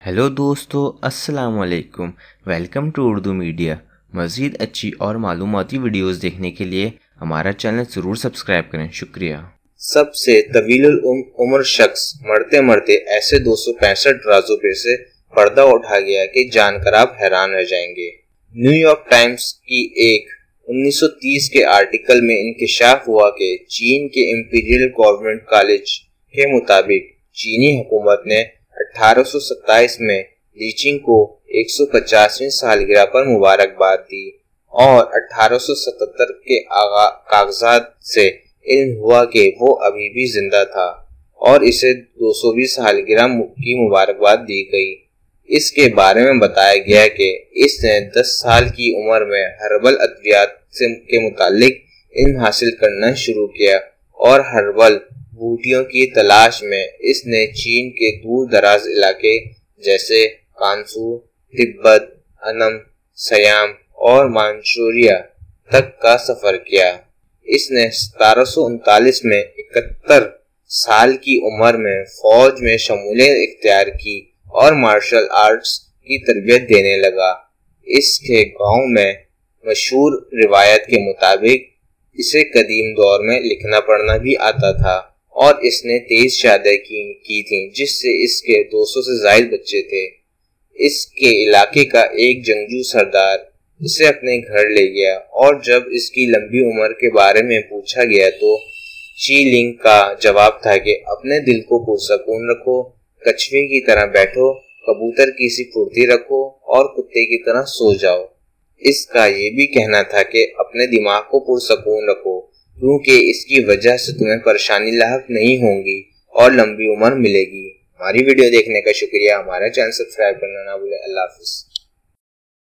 Hello दोस्तों, अस्सलाम वालेकुम। Welcome to Urdu media. मज़ीद अच्छी और मालूमाती वीडियोस देखने के लिए हमारा चैनल ज़रूर सब्सक्राइब करें। शुक्रिया। सबसे तवील उम्र शख्स मरते मरते ऐसे 265 राजों पे से पर्दा उठा गया कि जानकर आप हैरान रह जाएंगे। न्यूयॉर्क टाइम्स की एक 1930 के आर्टिकल में इंकशाफ हुआ कि चीन के इंपीरियल गवर्नमेंट कॉलेज के मुताबिक चीनी हुकूमत ने 1827 में लीचिंग को 150वीं सालगिरह पर मुबारकबाद दी और 1877 के कागजात से इल्म हुआ कि वो अभी भी जिंदा था और इसे 220वीं सालगिरह की मुबारकबाद दी गई। इसके बारे में बताया गया कि इसने 10 साल की उम्र में हर्बल अद्वियात के मुतालिक इल्म हासिल करना शुरू किया और हर्बल बूटियों की तलाश में इसने चीन के दूर दराज इलाके जैसे कांसू, तिब्बत, अनम, सयाम और मांचूरिया तक का सफर किया। इसने 1739 में 71 साल की उम्र में फौज में शमूलियत इख्तियार की और मार्शल आर्ट्स की तरबियत देने लगा। इसके गांव में मशहूर रिवायत के मुताबिक इसे कदीम दौर में लिखना पढ़ना भी आता था और इसने 23 शादी की थी जिससे इसके 200 से ज्यादा बच्चे थे। इसके इलाके का एक जंगजू सरदार इसे अपने घर ले गया और जब इसकी लंबी उम्र के बारे में पूछा गया तो ची लिंग का जवाब था कि अपने दिल को पुरसकून रखो, कछुए की तरह बैठो, कबूतर की सी फुर्ती रखो और कुत्ते की तरह सो जाओ। इसका ये भी कहना था कि अपने दिमाग को पुरसकून रखो क्योंकि इसकी वजह से तुम्हें परेशानी लाहक नहीं होंगी और लंबी उम्र मिलेगी। हमारी वीडियो देखने का शुक्रिया। हमारा चैनल सब्सक्राइब करना ना भूलें। अल्लाह हाफिज़।